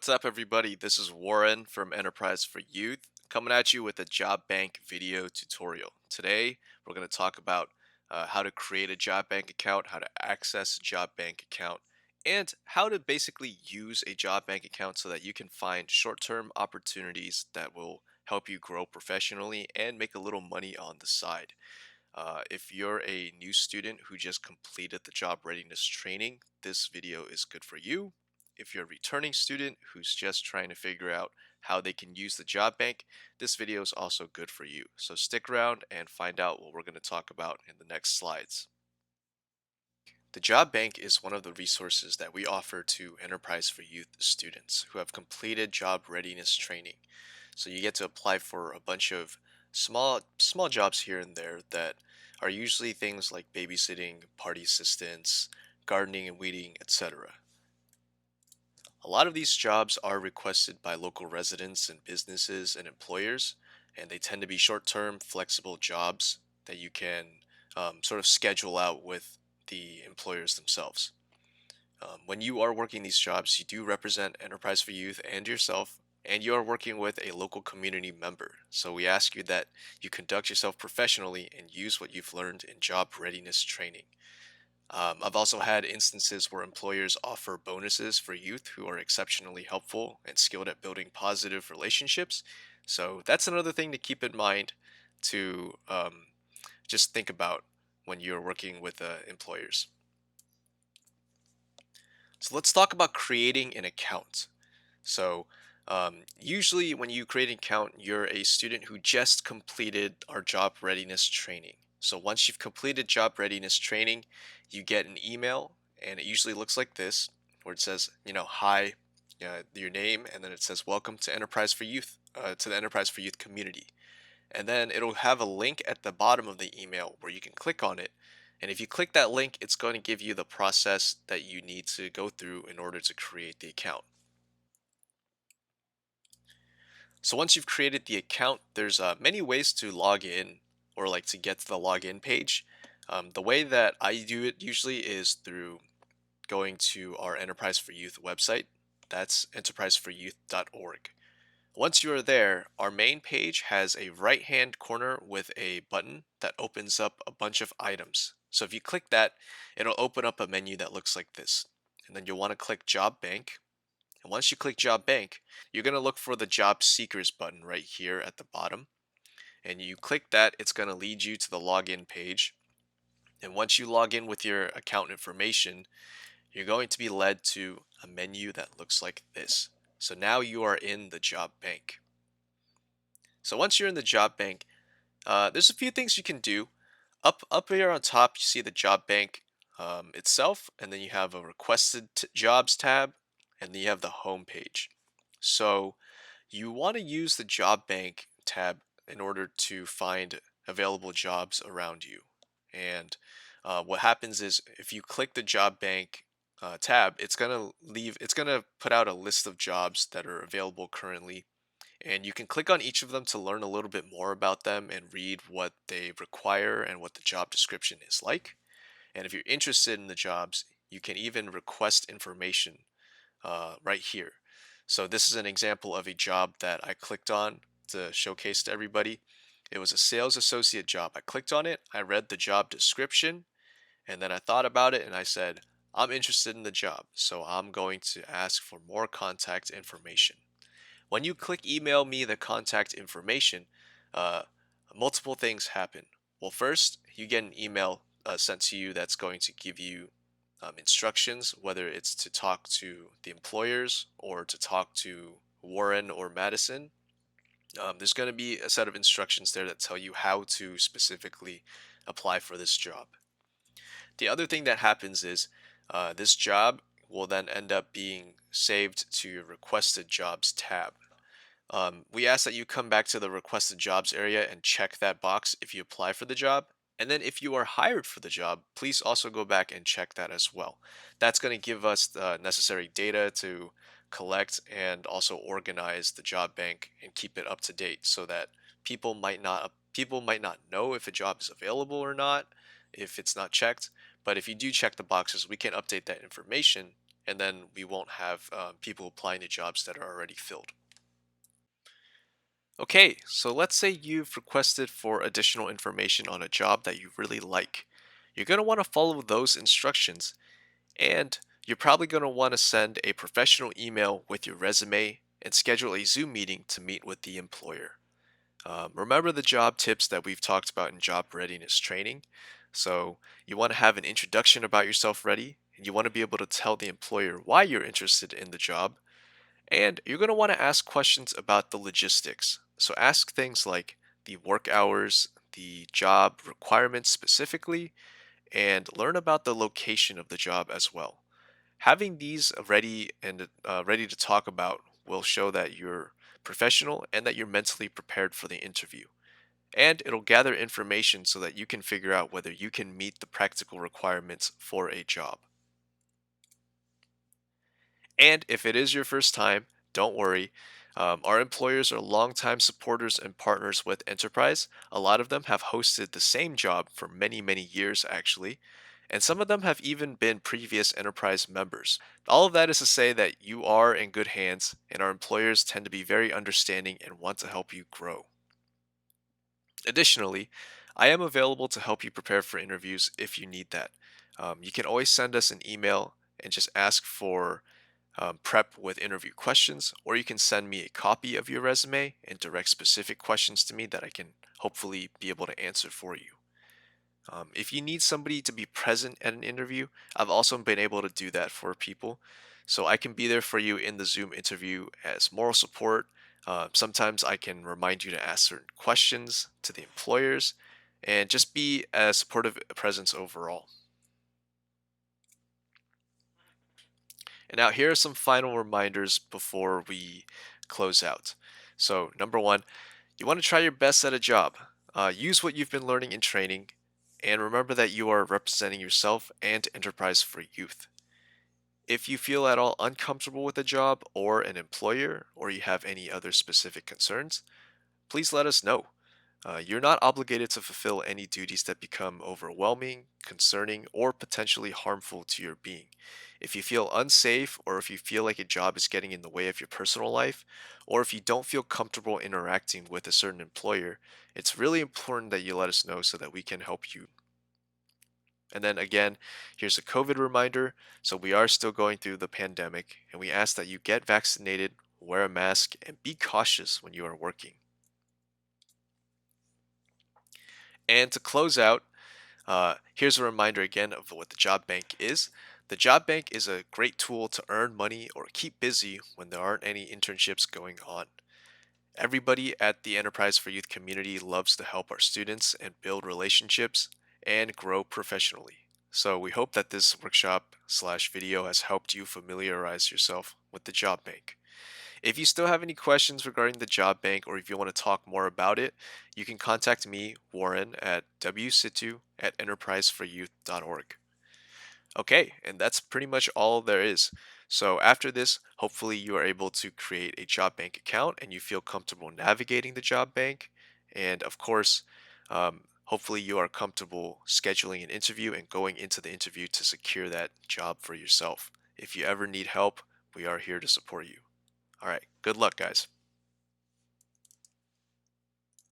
What's up, everybody? This is Warren from Enterprise for Youth coming at you with a job bank video tutorial. Today, we're going to talk about how to create a job bank account, how to access a job bank account, and how to basically use a job bank account so that you can find short term opportunities that will help you grow professionally and make a little money on the side. If you're a new student who just completed the job readiness training, this video is good for you. If you're a returning student who's just trying to figure out how they can use the job bank, this video is also good for you. So stick around and find out what we're going to talk about in the next slides. The job bank is one of the resources that we offer to Enterprise for Youth students who have completed job readiness training. So you get to apply for a bunch of small jobs here and there that are usually things like babysitting, party assistants, gardening and weeding, etc. A lot of these jobs are requested by local residents and businesses and employers, and they tend to be short-term, flexible jobs that you can sort of schedule out with the employers themselves. When you are working these jobs, you do represent Enterprise for Youth and yourself, and you are working with a local community member. So we ask you that you conduct yourself professionally and use what you've learned in job readiness training. I've also had instances where employers offer bonuses for youth who are exceptionally helpful and skilled at building positive relationships. So that's another thing to keep in mind to just think about when you're working with employers. So let's talk about creating an account. So usually when you create an account, you're a student who just completed our job readiness training. So once you've completed job readiness training, you get an email, and it usually looks like this, where it says, hi, your name, and then it says, welcome to Enterprise for Youth, to the Enterprise for Youth community. And then it'll have a link at the bottom of the email where you can click on it. And if you click that link, it's going to give you the process that you need to go through in order to create the account. So once you've created the account, there's many ways to log in or like to get to the login page. The way that I do it usually is through going to our Enterprise for Youth website. That's enterpriseforyouth.org. Once you are there, our main page has a right-hand corner with a button that opens up a bunch of items. So if you click that, it'll open up a menu that looks like this. And then you'll want to click Job Bank. And once you click Job Bank, you're going to look for the Job Seekers button right here at the bottom. And you click that, it's going to lead you to the login page. And once you log in with your account information, you're going to be led to a menu that looks like this. So now you are in the job bank. So once you're in the job bank, there's a few things you can do. Up here on top, you see the job bank itself, and then you have a requested jobs tab, and then you have the home page. So you want to use the job bank tab in order to find available jobs around you. And what happens is if you click the job bank tab, it's gonna put out a list of jobs that are available currently, and you can click on each of them to learn a little bit more about them and read what they require and what the job description is like. And if you're interested in the jobs, you can even request information right here. So this is an example of a job that I clicked on to showcase to everybody. It was a sales associate job. I clicked on it, I read the job description, and then I thought about it and I said, I'm interested in the job, so I'm going to ask for more contact information. When you click email me the contact information, uh, multiple things happen. Well, first, you get an email sent to you that's going to give you instructions, whether it's to talk to the employers or to talk to Warren or Madiesn. There's going to be a set of instructions there that tell you how to specifically apply for this job. The other thing that happens is this job will then end up being saved to your requested jobs tab. We ask that you come back to the requested jobs area and check that box if you apply for the job. And then if you are hired for the job, please also go back and check that as well. That's going to give us the necessary data to collect and also organize the job bank and keep it up to date so that people might not know if a job is available or not if it's not checked. But if you do check the boxes, we can update that information and then we won't have people applying to jobs that are already filled. Okay, so let's say you've requested for additional information on a job that you really like. You're going to want to follow those instructions, and you're probably going to want to send a professional email with your resume and schedule a Zoom meeting to meet with the employer. Remember the job tips that we've talked about in job readiness training. So, you want to have an introduction about yourself ready, and you want to be able to tell the employer why you're interested in the job. And you're going to want to ask questions about the logistics. So, ask things like the work hours, the job requirements specifically, and learn about the location of the job as well. Having these ready and ready to talk about will show that you're professional and that you're mentally prepared for the interview. And it'll gather information so that you can figure out whether you can meet the practical requirements for a job. And if it is your first time, don't worry. Our employers are longtime supporters and partners with Enterprise. A lot of them have hosted the same job for many, many years, actually. And some of them have even been previous Enterprise members. All of that is to say that you are in good hands, and our employers tend to be very understanding and want to help you grow. Additionally, I am available to help you prepare for interviews if you need that. You can always send us an email and just ask for prep with interview questions, or you can send me a copy of your resume and direct specific questions to me that I can hopefully be able to answer for you. If you need somebody to be present at an interview, I've also been able to do that for people. So I can be there for you in the Zoom interview as moral support. Sometimes I can remind you to ask certain questions to the employers and just be a supportive presence overall. And now here are some final reminders before we close out. So, number one, you want to try your best at a job. Use what you've been learning in training, and remember that you are representing yourself and Enterprise for Youth. If you feel at all uncomfortable with a job or an employer, or you have any other specific concerns, please let us know. You're not obligated to fulfill any duties that become overwhelming, concerning, or potentially harmful to your being. If you feel unsafe, or if you feel like a job is getting in the way of your personal life, or if you don't feel comfortable interacting with a certain employer, it's really important that you let us know so that we can help you. And then again, here's a COVID reminder. So we are still going through the pandemic, and we ask that you get vaccinated, wear a mask, and be cautious when you are working. And to close out, here's a reminder again of what the job bank is. The job bank is a great tool to earn money or keep busy when there aren't any internships going on. Everybody at the Enterprise for Youth community loves to help our students and build relationships and grow professionally. So we hope that this workshop slash video has helped you familiarize yourself with the job bank. If you still have any questions regarding the job bank, or if you want to talk more about it, you can contact me, Warren, at wsitu at enterpriseforyouth.org. Okay, and that's pretty much all there is. So after this, hopefully you are able to create a job bank account and you feel comfortable navigating the job bank. And of course, hopefully you are comfortable scheduling an interview and going into the interview to secure that job for yourself. If you ever need help, we are here to support you. All right, good luck, guys.